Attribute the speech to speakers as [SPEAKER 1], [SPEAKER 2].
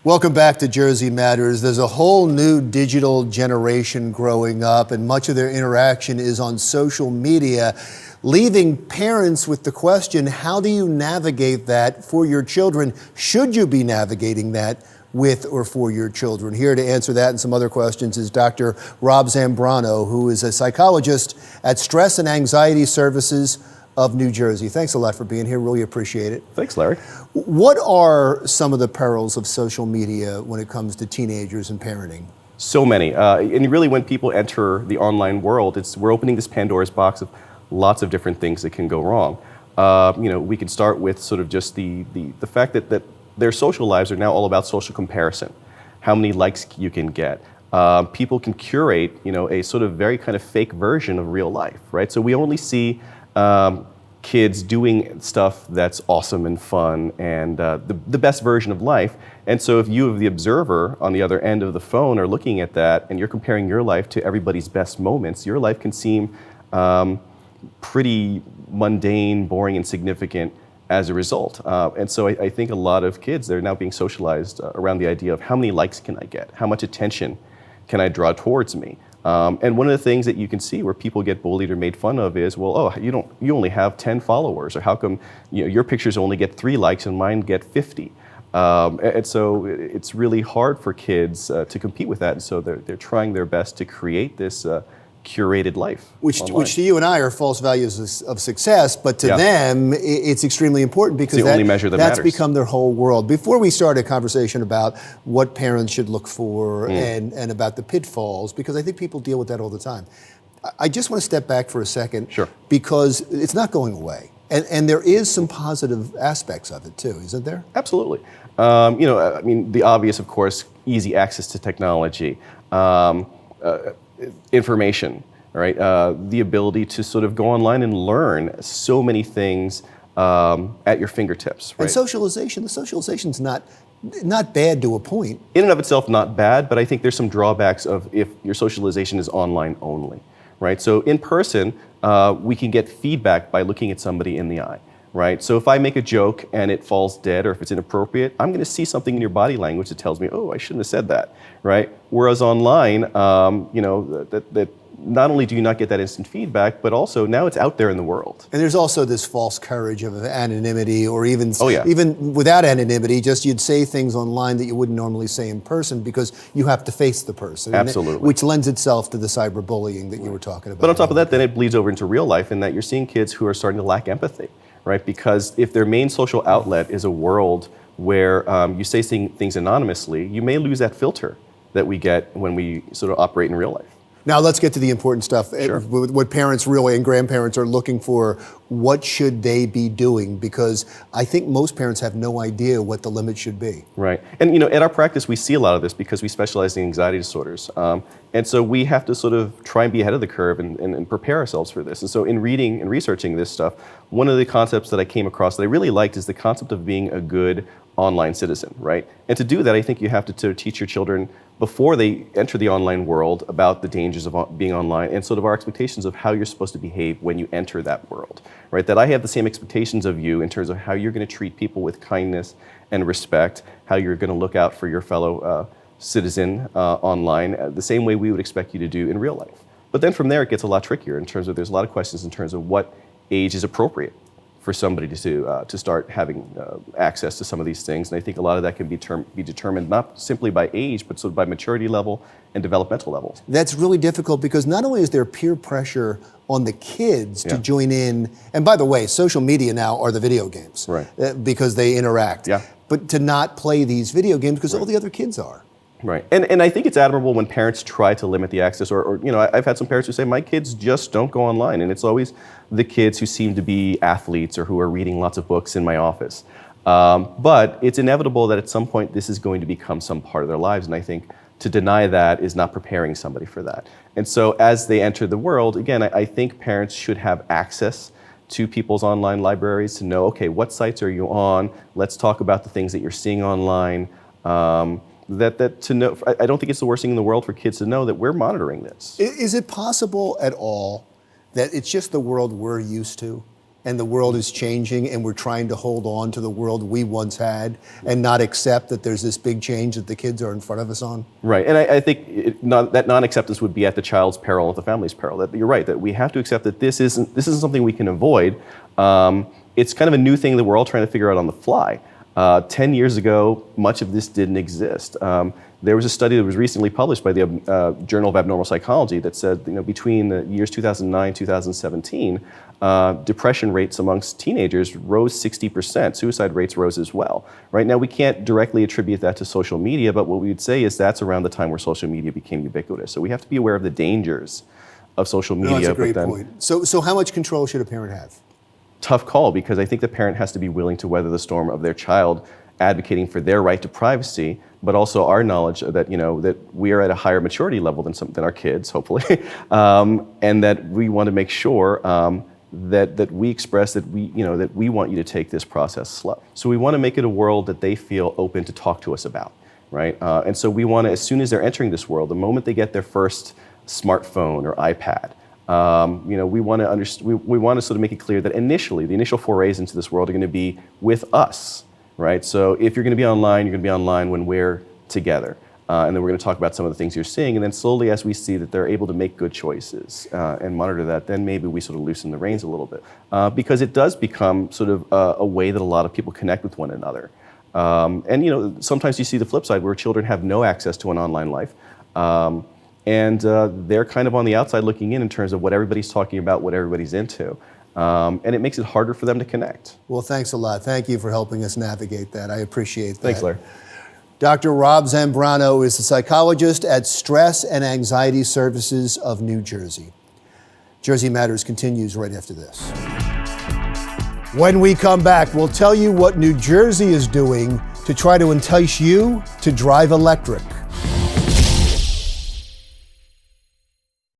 [SPEAKER 1] Welcome back to Jersey Matters. There's a whole new digital generation growing up, and much of their interaction is on social media, leaving parents with the question, how do you navigate that for your children? Should you be navigating that with or for your children? Here to answer that and some other questions is Dr. Rob Zambrano, who is a psychologist at Stress and Anxiety Services of New Jersey. Thanks a lot for being here. Really appreciate it.
[SPEAKER 2] Thanks, Larry.
[SPEAKER 1] What are some of the perils of social media when it comes to teenagers and parenting?
[SPEAKER 2] So many. And really, when people enter the online world, we're opening this Pandora's box of lots of different things that can go wrong. We can start with sort of just the fact that their social lives are now all about social comparison. How many likes you can get. People can curate, a sort of very kind of fake version of real life, right? So we only see kids doing stuff that's awesome and fun and the best version of life. And so if you, the observer on the other end of the phone, are looking at that and you're comparing your life to everybody's best moments, your life can seem pretty mundane, boring, insignificant as a result. And so I think a lot of kids, they're now being socialized around the idea of how many likes can I get? How much attention can I draw towards me? And one of the things that you can see where people get bullied or made fun of is, well, oh, you only have 10 followers, or how come your pictures only get 3 likes and mine get 50? And so it's really hard for kids to compete with that, and so they're trying their best to create this curated life.
[SPEAKER 1] Which to you and I are false values of success, but to them it's extremely important because
[SPEAKER 2] it's the only measure
[SPEAKER 1] that's
[SPEAKER 2] matters.
[SPEAKER 1] Become their whole world. Before we start a conversation about what parents should look for and about the pitfalls, because I think people deal with that all the time, I just want to step back for a second.
[SPEAKER 2] Sure.
[SPEAKER 1] Because it's not going away. And there is some positive aspects of it too, isn't there?
[SPEAKER 2] Absolutely. The obvious, of course, easy access to technology. Information, right? The ability to sort of go online and learn so many things at your fingertips, right?
[SPEAKER 1] And socialization, the socialization's not bad to a point.
[SPEAKER 2] In and of itself, not bad, but I think there's some drawbacks of if your socialization is online only, right? So in person, we can get feedback by looking at somebody in the eye, right? So if I make a joke and it falls dead or if it's inappropriate, I'm going to see something in your body language that tells me, oh, I shouldn't have said that, right? Whereas online, that not only do you not get that instant feedback, but also now it's out there in the world.
[SPEAKER 1] And there's also this false courage of anonymity, or even
[SPEAKER 2] Oh, yeah.
[SPEAKER 1] even without anonymity, just you'd say things online that you wouldn't normally say in person because you have to face the person.
[SPEAKER 2] Absolutely.
[SPEAKER 1] Which lends itself to the cyberbullying that you were talking about.
[SPEAKER 2] But on top of that, then it bleeds over into real life in that you're seeing kids who are starting to lack empathy, right? Because if their main social outlet is a world where you say things anonymously, you may lose that filter that we get when we sort of operate in real life.
[SPEAKER 1] Now let's get to the important stuff.
[SPEAKER 2] Sure.
[SPEAKER 1] What parents really and grandparents are looking for. What should they be doing? Because I think most parents have no idea what the limit should be.
[SPEAKER 2] Right. And at our practice, we see a lot of this because we specialize in anxiety disorders. And so we have to sort of try and be ahead of the curve and prepare ourselves for this. And so in reading and researching this stuff, one of the concepts that I came across that I really liked is the concept of being a good online citizen, right? And to do that, I think you have to teach your children before they enter the online world about the dangers of being online and sort of our expectations of how you're supposed to behave when you enter that world, right? That I have the same expectations of you in terms of how you're going to treat people with kindness and respect, how you're going to look out for your fellow citizen online, the same way we would expect you to do in real life. But then from there, it gets a lot trickier in terms of there's a lot of questions in terms of what age is appropriate for somebody to start having access to some of these things. And I think a lot of that can be determined not simply by age, but sort of by maturity level and developmental levels.
[SPEAKER 1] That's really difficult because not only is there peer pressure on the kids to join in, and by the way, social media now are the video games,
[SPEAKER 2] right?
[SPEAKER 1] Because they interact.
[SPEAKER 2] Yeah.
[SPEAKER 1] But to not play these video games because all the other kids are.
[SPEAKER 2] Right, and I think it's admirable when parents try to limit the access, or I've had some parents who say, my kids just don't go online, and it's always the kids who seem to be athletes or who are reading lots of books in my office. But it's inevitable that at some point this is going to become some part of their lives, and I think to deny that is not preparing somebody for that. And so as they enter the world, again, I think parents should have access to people's online libraries to know, okay, what sites are you on? Let's talk about the things that you're seeing online. That to know, I don't think it's the worst thing in the world for kids to know that we're monitoring this.
[SPEAKER 1] Is it possible at all that it's just the world we're used to? and the world is changing and we're trying to hold on to the world we once had and not accept that there's this big change that the kids are in front of us on?
[SPEAKER 2] Right, and I think that non-acceptance would be at the child's peril, at the family's peril. That you're right, that we have to accept that this isn't something we can avoid. It's kind of a new thing that we're all trying to figure out on the fly. 10 years ago, much of this didn't exist. There was a study that was recently published by the Journal of Abnormal Psychology that said, between the years 2009 2017, depression rates amongst teenagers rose 60%. Suicide rates rose as well. Right now, we can't directly attribute that to social media, but what we would say is that's around the time where social media became ubiquitous. So we have to be aware of the dangers of social media.
[SPEAKER 1] No, that's a great point. So how much control should a parent have?
[SPEAKER 2] Tough call, because I think the parent has to be willing to weather the storm of their child advocating for their right to privacy, but also our knowledge that that we are at a higher maturity level than our kids, hopefully, and that we want to make sure that we express that we want you to take this process slow. So we want to make it a world that they feel open to talk to us about, right? And so we want to, as soon as they're entering this world, the moment they get their first smartphone or iPad, we want to sort of make it clear that initially, the initial forays into this world are going to be with us, right? So if you're going to be online, you're going to be online when we're together. And then we're going to talk about some of the things you're seeing. And then slowly, as we see that they're able to make good choices and monitor that, then maybe we sort of loosen the reins a little bit. Because it does become sort of a way that a lot of people connect with one another. And sometimes you see the flip side where children have no access to an online life. And they're kind of on the outside looking in terms of what everybody's talking about, what everybody's into. And it makes it harder for them to connect.
[SPEAKER 1] Well, thanks a lot. Thank you for helping us navigate that. I appreciate that.
[SPEAKER 2] Thanks, Larry.
[SPEAKER 1] Dr. Rob Zambrano is a psychologist at Stress and Anxiety Services of New Jersey. Jersey Matters continues right after this. When we come back, we'll tell you what New Jersey is doing to try to entice you to drive electric.